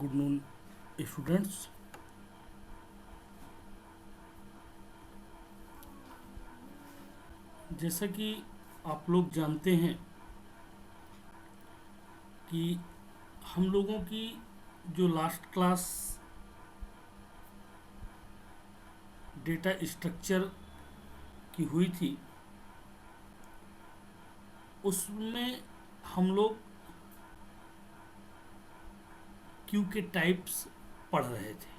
Good noon students. जैसा कि आप लोग जानते हैं कि हम लोगों की जो लास्ट क्लास डेटा स्ट्रक्चर की हुई थी उसमें हम लोग क्यू के टाइप्स पढ़ रहे थे।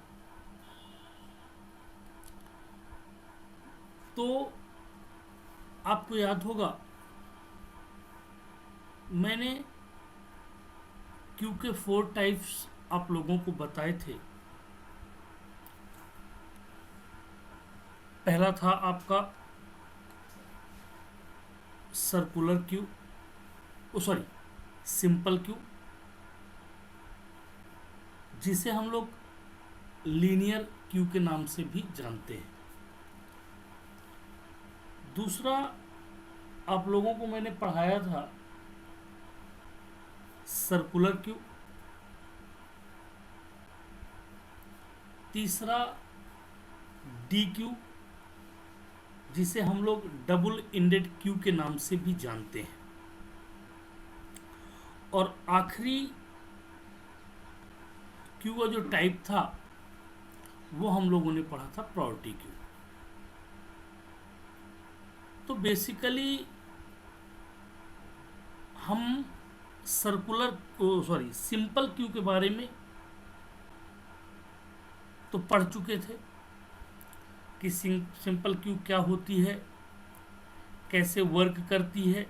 तो आपको याद होगा मैंने क्यू के 4 टाइप्स आप लोगों को बताए थे। पहला था आपका circular queue, sorry simple Q, जिसे हम लोग लीनियर क्यू के नाम से भी जानते हैं। दूसरा आप लोगों को मैंने पढ़ाया था सर्कुलर क्यू। तीसरा डी क्यू, जिसे हम लोग डबल इंडेड क्यू के नाम से भी जानते हैं। और आखिरी क्यू का जो टाइप था वो हम लोगों ने पढ़ा था प्रायोरिटी क्यू। तो बेसिकली हम सिंपल क्यू के बारे में तो पढ़ चुके थे कि सिंपल क्यू क्या होती है, कैसे वर्क करती है।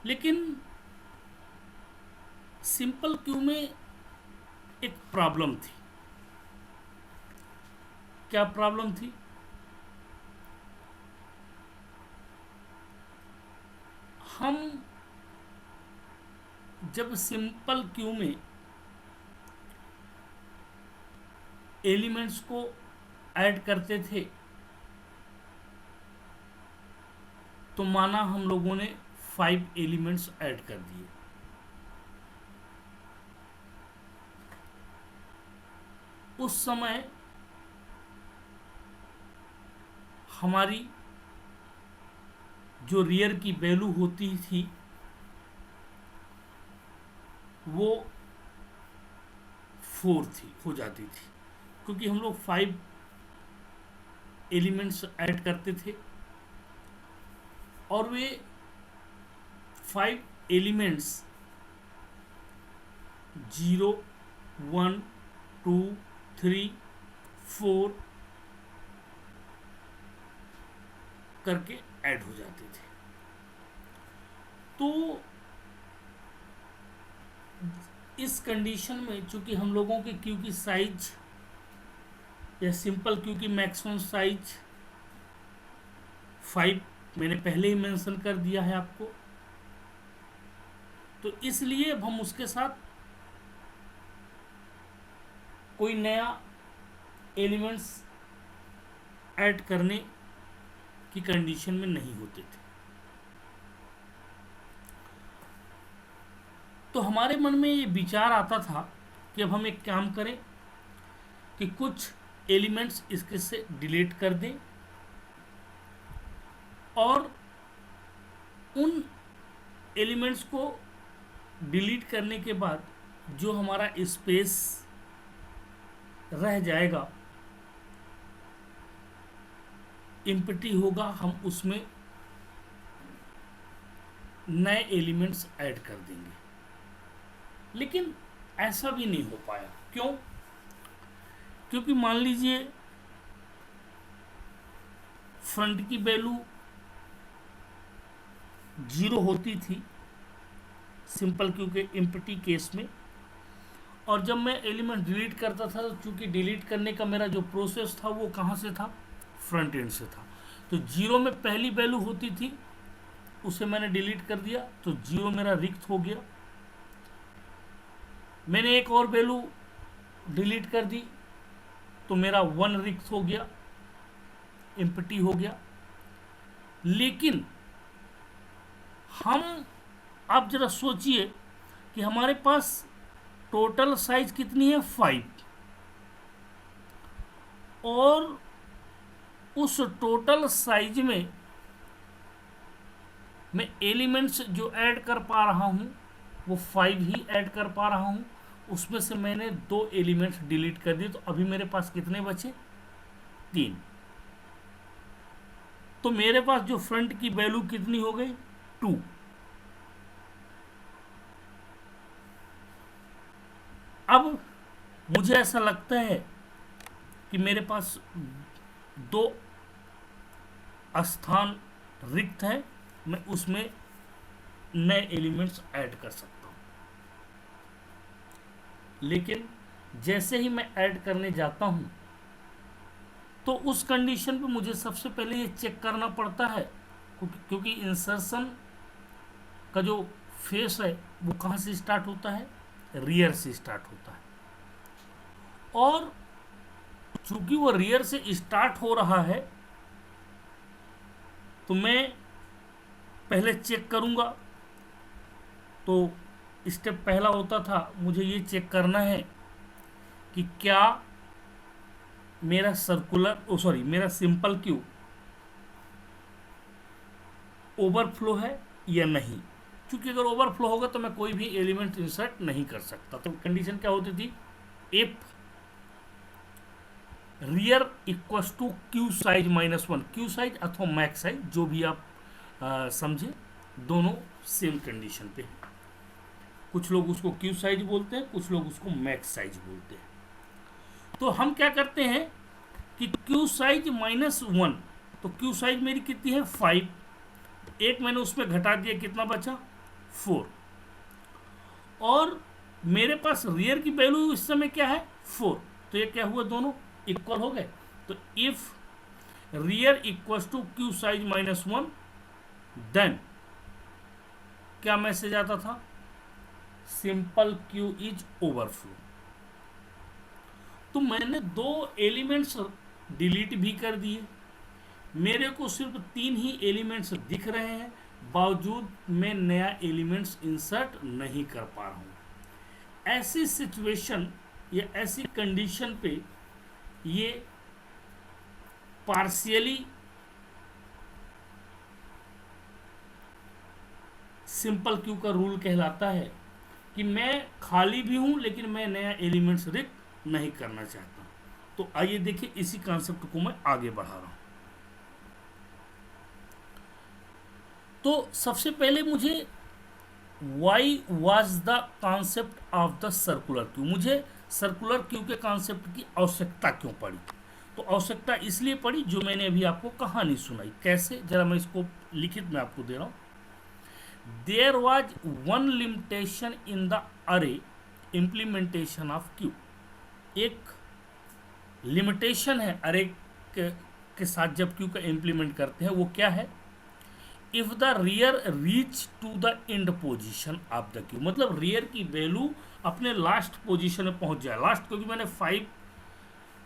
लेकिन सिंपल क्यू में एक प्रॉब्लम थी। क्या प्रॉब्लम थी? हम जब सिंपल क्यू में एलिमेंट्स को ऐड करते थे तो माना हम लोगों ने 5 एलिमेंट्स ऐड कर दिए। उस समय हमारी जो रियर की वैल्यू होती थी वो 4 थी, हो जाती थी, क्योंकि हम लोग 5 एलिमेंट्स ऐड करते थे और वे 5 एलिमेंट्स 0, 1, 2, 3, 4 करके ऐड हो जाते थे। तो इस कंडीशन में चूंकि हम लोगों के क्यू की साइज या सिंपल क्यू की मैक्सिमम साइज 5 मैंने पहले ही मेंशन कर दिया है आपको, तो इसलिए अब हम उसके साथ कोई नया एलिमेंट्स ऐड करने की कंडीशन में नहीं होते थे। तो हमारे मन में ये विचार आता था कि अब हम एक काम करें कि कुछ एलिमेंट्स इसके से डिलीट कर दें और उन एलिमेंट्स को डिलीट करने के बाद जो हमारा स्पेस रह जाएगा, एम्प्टी होगा, हम उसमें नए एलिमेंट्स ऐड कर देंगे। लेकिन ऐसा भी नहीं हो पाया। क्यों? क्योंकि मान लीजिए फ्रंट की वैल्यू 0 होती थी सिंपल क्यू के एम्प्टी केस में, और जब मैं एलिमेंट डिलीट करता था तो चूंकि डिलीट करने का मेरा जो प्रोसेस था वो कहाँ से था? फ्रंट एंड से था। तो 0 में पहली वैल्यू होती थी, उसे मैंने डिलीट कर दिया तो 0 मेरा रिक्त हो गया। मैंने एक और वैल्यू डिलीट कर दी तो मेरा 1 रिक्त हो गया, एम्प्टी हो गया। लेकिन हम आप जरा सोचिए कि हमारे पास टोटल साइज कितनी है 5, और उस टोटल साइज में मैं एलिमेंट्स जो ऐड कर पा रहा हूँ वो 5 ही ऐड कर पा रहा हूँ। उसमें से मैंने 2 एलिमेंट्स डिलीट कर दिए, तो अभी मेरे पास कितने बचे 3। तो मेरे पास जो फ्रंट की वैल्यू कितनी हो गई 2। अब मुझे ऐसा लगता है कि मेरे पास 2 स्थान रिक्त है, मैं उसमें नए एलिमेंट्स ऐड कर सकता हूं। लेकिन जैसे ही मैं ऐड करने जाता हूं तो उस कंडीशन पे मुझे सबसे पहले ये चेक करना पड़ता है, क्योंकि इंसर्शन का जो फेस है वो कहाँ से स्टार्ट होता है, रियर से स्टार्ट होता है। और चूंकि वो रियर से स्टार्ट हो रहा है तो मैं पहले चेक करूंगा। तो स्टेप पहला होता था मुझे ये चेक करना है कि क्या मेरा मेरा सिंपल क्यू ओवरफ्लो है या नहीं। क्योंकि अगर ओवरफ्लो होगा तो मैं कोई भी एलिमेंट इंसर्ट नहीं कर सकता। तो कंडीशन क्या होती थी, if rear equals to queue size -1, queue size अथवा मैक्स साइज जो भी आप समझे, दोनों सेम कंडीशन पे है। कुछ लोग उसको क्यू साइज बोलते हैं, कुछ लोग उसको मैक्स साइज बोलते हैं। तो हम क्या करते हैं कि क्यू साइज -1, तो क्यू साइज मेरी कितनी है 5, एक मैंने उसमें घटा दिया, कितना बचा 4, और मेरे पास रियर की वैल्यू इस समय क्या है 4, तो ये क्या हुआ, दोनों इक्वल हो गए। तो if rear equals to queue size -1 then क्या मैसेज आता था, सिंपल क्यू इज ओवरफ्लो। तो मैंने 2 एलिमेंट्स डिलीट भी कर दिए, मेरे को सिर्फ 3 ही एलिमेंट्स दिख रहे हैं, बावजूद मैं नया एलिमेंट्स इंसर्ट नहीं कर पा रहा हूं। ऐसी सिचुएशन या ऐसी कंडीशन पे ये पार्शियली सिंपल क्यू का रूल कहलाता है कि मैं खाली भी हूं लेकिन मैं नया एलिमेंट्स रिक्त नहीं करना चाहता। तो आइए देखिए, इसी कॉन्सेप्ट को मैं आगे बढ़ा रहा हूं। तो सबसे पहले मुझे why was the concept of the circular Q, मुझे सर्कुलर क्यू के कॉन्सेप्ट की आवश्यकता क्यों पड़ी। तो आवश्यकता इसलिए पड़ी जो मैंने अभी आपको कहानी सुनाई। कैसे, जरा मैं इसको लिखित में आपको दे रहा हूं। There was one limitation in the array implementation of queue, एक लिमिटेशन है अरे के साथ जब क्यू का इम्प्लीमेंट करते हैं, वो क्या है, if the rear reach to the end position of the queue, मतलब रियर की वैल्यू अपने लास्ट पोजीशन में पहुंच जाए। लास्ट क्योंकि मैंने 5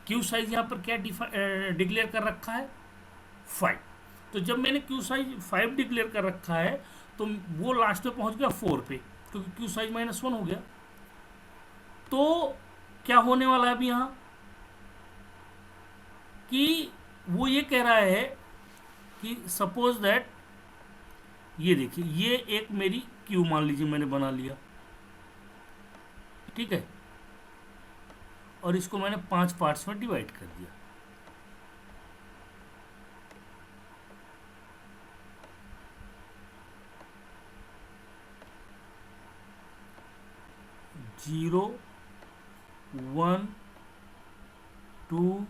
क्यू साइज यहाँ पर क्या डिक्लेयर कर रखा है 5, तो जब मैंने क्यू साइज 5 डिक्लेयर कर रखा है तो वो लास्ट में पहुंच गया 4 पे, क्योंकि क्यू साइज -1 हो गया। तो क्या होने वाला है अभी यहाँ कि वो ये कह रहा है कि सपोज दैट, ये देखिए, ये एक मेरी क्यू मान लीजिए मैंने बना लिया, ठीक है, और इसको मैंने 5 पार्ट्स में डिवाइड कर दिया। जीरो 1 2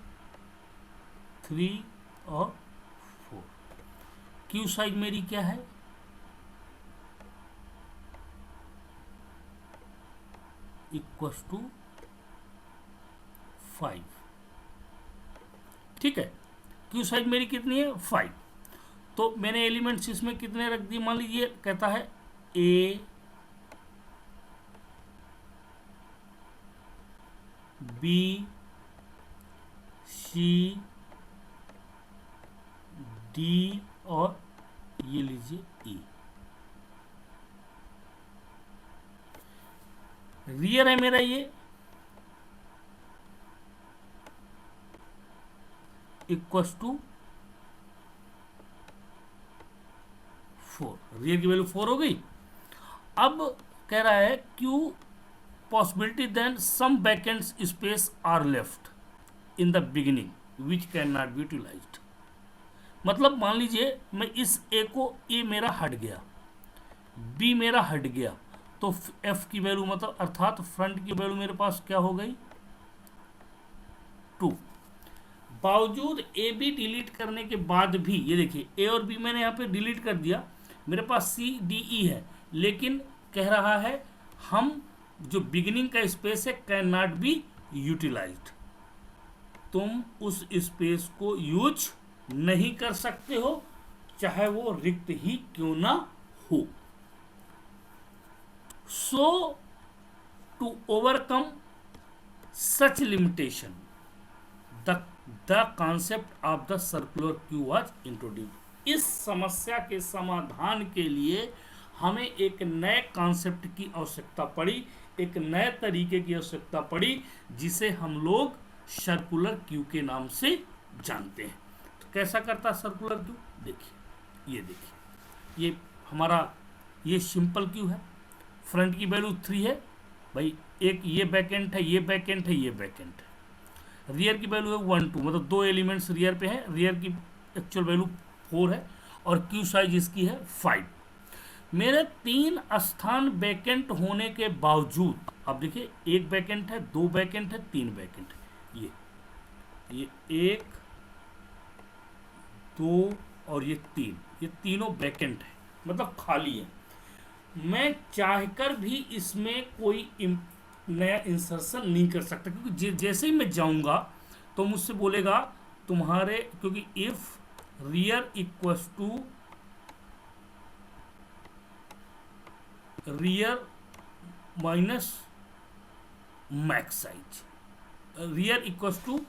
3 और 4। क्यू साइज मेरी क्या है, इक्वल्स टू 5, ठीक है। क्यू साइज मेरी कितनी है 5, तो मैंने एलिमेंट्स इसमें कितने रख दिए, मान लीजिए कहता है ए बी सी डी और ये लीजिए ई। रियर है मेरा ये इक्वस टू 4, रियर की वैल्यू 4 हो गई। अब कह रहा है queue possibility then some vacant space are left in the beginning which can not be utilized. मतलब मान लीजिए मैं इस ए को, ए मेरा हट गया, बी मेरा हट गया, तो एफ की वैल्यू मतलब अर्थात फ्रंट की वैल्यू मेरे पास क्या हो गई 2। बावजूद ए बी डिलीट करने के बाद भी ये देखिए ए और बी मैंने यहाँ पे डिलीट कर दिया, मेरे पास सी डी ई है, लेकिन कह रहा है हम जो बिगिनिंग का स्पेस है कैन नॉट बी यूटिलाइज्ड, तुम उस स्पेस को यूज नहीं कर सकते हो चाहे वो रिक्त ही क्यों ना हो। So to overcome such limitation the concept of the circular queue was introduced. इस समस्या के समाधान के लिए हमें एक नए कॉन्सेप्ट की आवश्यकता पड़ी, एक नए तरीके की आवश्यकता पड़ी जिसे हम लोग सर्कुलर क्यू के नाम से जानते हैं। तो कैसा करता सर्कुलर क्यू, देखिए ये देखिए, ये हमारा ये सिंपल क्यू है, फ्रंट की वैल्यू 3 है भाई, एक ये बैकेंड है, ये बैकेंड है, ये बैकेंड है। रियर की वैल्यू है 1 2, मतलब 2 एलिमेंट्स रियर पे है, रियर की एक्चुअल वैल्यू 4 है और क्यू साइज इसकी है 5। मेरे 3 स्थान वैकेंट होने के बावजूद, अब देखिए एक वैकेंट है, 2 वैकेंट है, 3 वैकेंट है, ये 1 2 और ये 3, ये तीनों वैकेंट है मतलब खाली है। मैं चाहकर भी इसमें कोई नया इंसर्शन नहीं कर सकता, क्योंकि जैसे ही मैं जाऊंगा तो मुझसे बोलेगा तुम्हारे, क्योंकि if rear equals to rear minus max size, rear equals to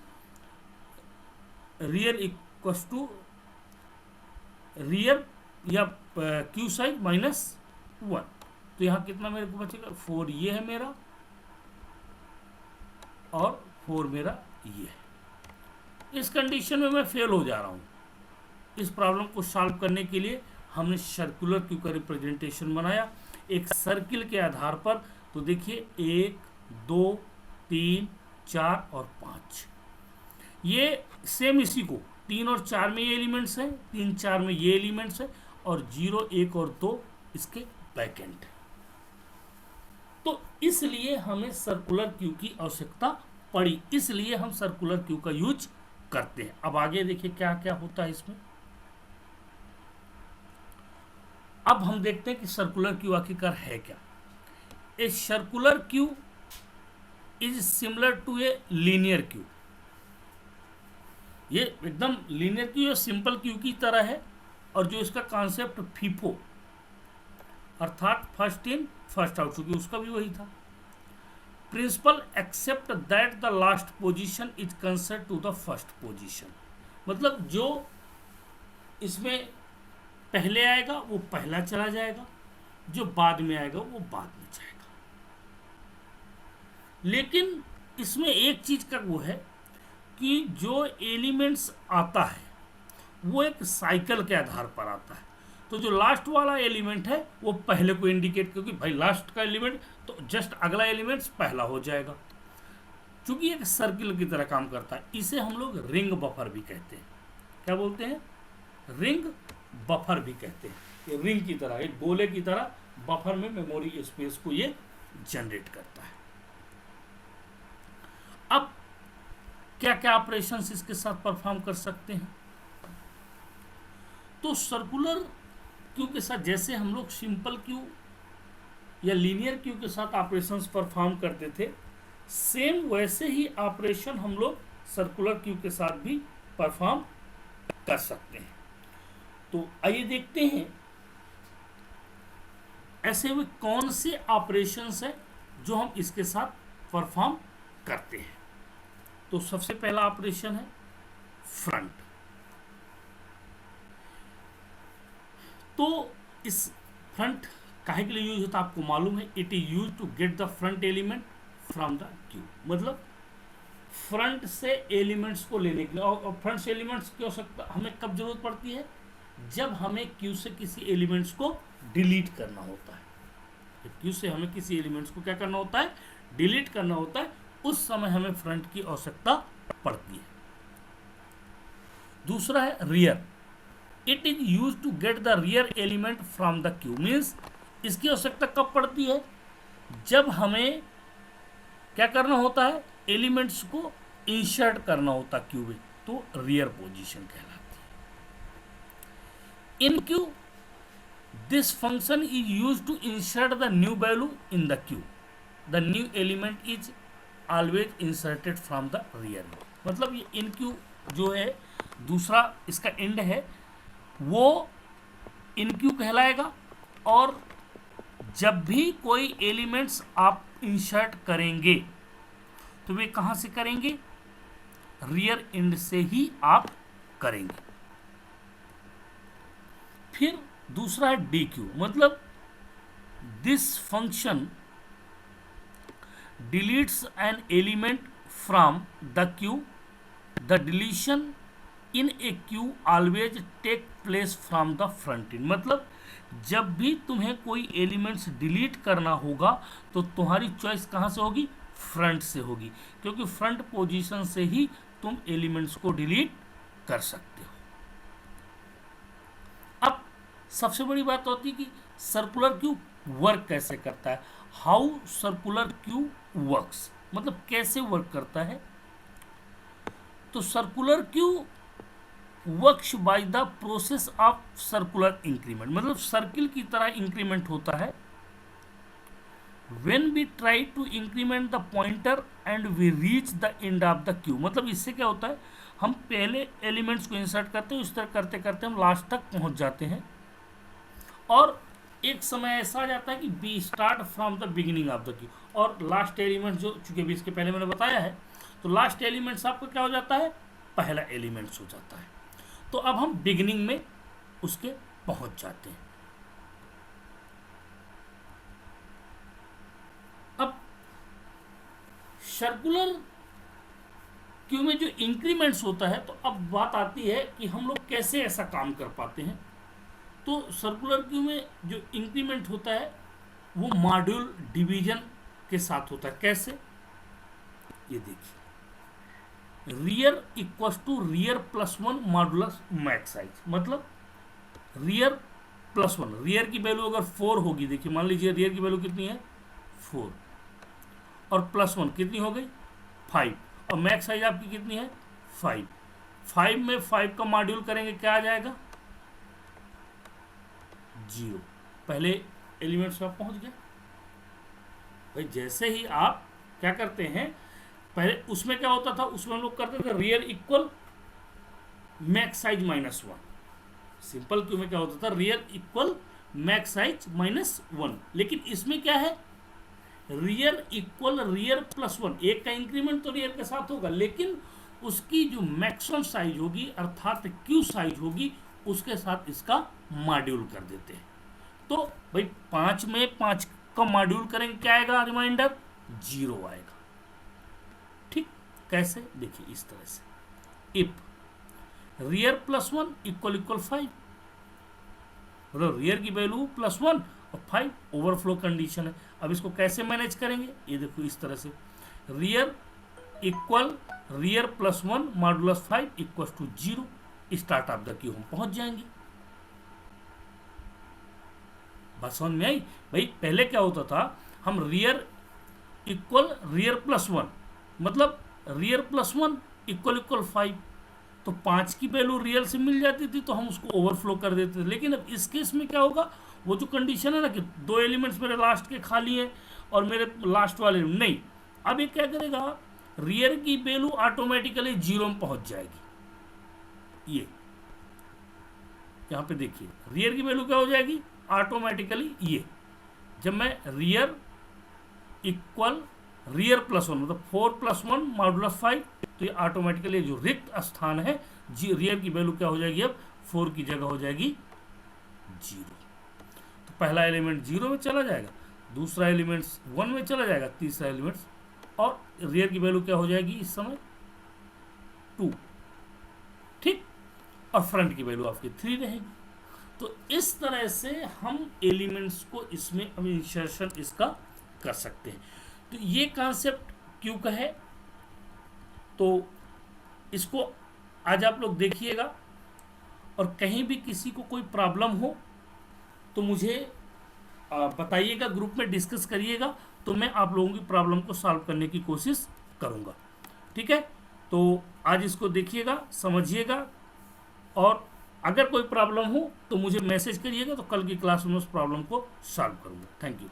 rear या क्यू साइज माइनस 1, तो यहाँ कितना मेरे को बचेगा 4, ये है मेरा और 4 मेरा ये है। इस कंडीशन में मैं फेल हो जा रहा हूँ। इस प्रॉब्लम को सॉल्व करने के लिए हमने सर्कुलर क्यू का रिप्रेजेंटेशन बनाया एक सर्किल के आधार पर। तो देखिए 1 2 3 4 और 5, ये सेम इसी को 3 और 4 में ये एलिमेंट्स हैं, 3 4 में ये एलिमेंट्स हैं और 0 1 और 2 इसके बैकेंड है। तो इसलिए हमें सर्कुलर क्यू की आवश्यकता पड़ी, इसलिए हम सर्कुलर क्यू का यूज करते हैं। अब आगे देखिए क्या क्या होता है इसमें। अब हम देखते हैं कि सर्कुलर क्यू आखिरकार है क्या। A circular queue is similar to a linear queue. ये एकदम लीनियर क्यू या सिंपल क्यू की तरह है, और जो इसका कॉन्सेप्ट फीफो अर्थात फर्स्ट इन फर्स्ट आउट, चूंकि उसका भी वही था। Principle except that the last position is concert to the first position, मतलब जो इसमें पहले आएगा वो पहला चला जाएगा, जो बाद में आएगा वो बाद में जाएगा। लेकिन इसमें एक चीज का वो है कि जो एलिमेंट्स आता है वो एक साइकिल के आधार पर आता है, तो जो लास्ट वाला एलिमेंट है वो पहले को इंडिकेट, क्योंकि भाई लास्ट का एलिमेंट तो जस्ट अगला एलिमेंट पहला हो जाएगा। चूंकि एक सर्किल की तरह काम करता है, इसे हम लोग रिंग बफर भी कहते हैं। क्या बोलते हैं? रिंग बफर भी कहते हैं। ये रिंग की तरह, एक गोले की तरह बफर में मेमोरी स्पेस को ये जनरेट करता है। अब क्या क्या ऑपरेशंस इसके साथ परफॉर्म कर सकते हैं? तो सर्कुलर क्यू के साथ जैसे हम लोग सिंपल क्यू या लीनियर क्यू के साथ ऑपरेशंस परफॉर्म करते थे, सेम वैसे ही ऑपरेशन हम लोग सर्कुलर क्यू के साथ भी परफॉर्म कर सकते हैं। तो आइए देखते हैं ऐसे वे कौन से ऑपरेशंस हैं जो हम इसके साथ परफॉर्म करते हैं। तो सबसे पहला ऑपरेशन है फ्रंट। तो इस फ्रंट काहे के लिए यूज होता है आपको मालूम है, it is use to get the front element from the queue, मतलब फ्रंट से एलिमेंट्स को लेने के लिए। और फ्रंट से एलिमेंट्स की आवश्यकता हमें कब जरूरत पड़ती है, जब हमें क्यू से किसी एलिमेंट्स को डिलीट करना होता है। जब क्यू से हमें किसी एलिमेंट्स को क्या करना होता है, डिलीट करना होता है, उस समय हमें फ्रंट की आवश्यकता पड़ती है। दूसरा है rear, it is use to get the rear element from the queue, means इसकी आवश्यकता कब पड़ती है, जब हमें क्या करना होता है, एलिमेंट्स को इंसर्ट करना होता है क्यू में, तो रियर पोजीशन कहलाती है। In queue this function is use to insert the new value in the queue, the new element is always inserted from the rear. मतलब ये इन क्यू जो है दूसरा इसका एंड है, वो इन क्यू कहलाएगा। और जब भी कोई एलिमेंट्स आप इंसर्ट करेंगे तो वे कहां से करेंगे, रियर एंड से ही आप करेंगे। फिर दूसरा है डी क्यू, मतलब this function deletes an element from the queue, the deletion in a queue always take place from the front end. मतलब जब भी तुम्हें कोई एलिमेंट्स डिलीट करना होगा तो तुम्हारी चॉइस कहाँ से होगी, फ्रंट से होगी, क्योंकि फ्रंट पोजीशन से ही तुम एलिमेंट्स को डिलीट कर सकते हो। अब सबसे बड़ी बात होती है कि सर्कुलर क्यू वर्क कैसे करता है, हाउ सर्कुलर क्यू वर्क्स, मतलब कैसे वर्क करता है। तो circular queue works by the process of circular increment, मतलब सर्किल की तरह इंक्रीमेंट होता है। When we try to increment the pointer and we reach the end of the queue, मतलब इससे क्या होता है, हम पहले एलिमेंट्स को इंसर्ट करते हैं, इस तरह करते करते हम लास्ट तक पहुंच जाते हैं। और एक समय ऐसा आ जाता है कि we start from the beginning of the queue, और लास्ट एलिमेंट जो चूंकि भी इसके पहले मैंने बताया है, तो लास्ट एलिमेंट्स आपका क्या हो जाता है, पहला एलिमेंट्स हो जाता है। तो अब हम बिगिनिंग में उसके पहुंच जाते हैं। अब सर्कुलर क्यू में जो इंक्रीमेंट्स होता है, तो अब बात आती है कि हम लोग कैसे ऐसा काम कर पाते हैं। तो सर्कुलर क्यू में जो इंक्रीमेंट होता है वो मॉड्यूल डिवीजन के साथ होता है। कैसे, ये देखिए, rear equals to rear plus one modulus max size, मतलब रियर प्लस वन, रियर की वैल्यू अगर 4 होगी, देखिए मान लीजिए रियर की वैल्यू कितनी है 4, और प्लस वन कितनी हो गई 5, और मैक्स साइज आपकी कितनी है 5। 5 में 5 का मॉड्यूल करेंगे क्या आ जाएगा 0। पहले एलिमेंट्स में पहुंच गए भाई। जैसे ही आप क्या करते हैं, पहले उसमें क्या होता था, उसमें हम लोग करते थे rear equal max size minus 1। Simple Q में क्या होता था, rear equal max size minus 1। लेकिन इसमें क्या है, रियर इक्वल रियर प्लस 1। एक का इंक्रीमेंट तो रियर के साथ होगा, लेकिन उसकी जो मैक्सिमम साइज होगी अर्थात क्यू साइज होगी, उसके साथ इसका मॉड्यूल कर देते हैं। तो भाई 5 में 5 का मॉड्यूल करेंगे क्या आएगा, रिमाइंडर 0 आएगा। ठीक, कैसे, देखिए इस तरह से, if rear plus 1 equal equal 5, मतलब रियर की वैल्यू प्लस 1 और 5 ओवरफ्लो कंडीशन है। अब इसको कैसे मैनेज करेंगे, ये देखो इस तरह से, rear equal rear plus 1 modulus 5 equal to 0, start of the queue हम पहुंच जाएंगे। बात समझ में आई भाई। पहले क्या होता था, हम रियर इक्वल रियर प्लस 1, मतलब रियर प्लस 1 इक्वल इक्वल 5, तो 5 की वैल्यू रियल से मिल जाती थी तो हम उसको ओवरफ्लो कर देते थे। लेकिन अब इस केस में क्या होगा, वो जो कंडीशन है ना कि 2 एलिमेंट्स मेरे लास्ट के खाली हैं और मेरे लास्ट वाले नहीं, अब ये क्या करेगा, रियर की वैल्यू ऑटोमेटिकली 0 में पहुंच जाएगी। ये यहां पे देखिए, रियर की वैल्यू क्या हो जाएगी ऑटोमेटिकली, ये जब मैं रियर इक्वल रियर प्लस 1 मतलब 4 प्लस 1 मॉडुलस 5, तो ये ऑटोमेटिकली जो रिक्त स्थान है रियर की वैल्यू क्या हो जाएगी, अब 4 की जगह हो जाएगी 0। तो पहला एलिमेंट 0 में चला जाएगा, दूसरा एलिमेंट 1 में चला जाएगा, तीसरा एलिमेंट, और रियर की वैल्यू क्या हो जाएगी इस समय 2, ठीक, और फ्रंट की वैल्यू आपकी 3 रहेगी। तो इस तरह से हम एलिमेंट्स को इसमें अब इंसर्शन इसका कर सकते हैं। तो ये कॉन्सेप्ट क्यों का है, तो इसको आज आप लोग देखिएगा, और कहीं भी किसी को कोई प्रॉब्लम हो तो मुझे बताइएगा, ग्रुप में डिस्कस करिएगा, तो मैं आप लोगों की प्रॉब्लम को सॉल्व करने की कोशिश करूँगा। ठीक है, तो आज इसको देखिएगा, समझिएगा, और अगर कोई प्रॉब्लम हो तो मुझे मैसेज करिएगा, तो कल की क्लास में उस प्रॉब्लम को सॉल्व करूँगा। Thank you.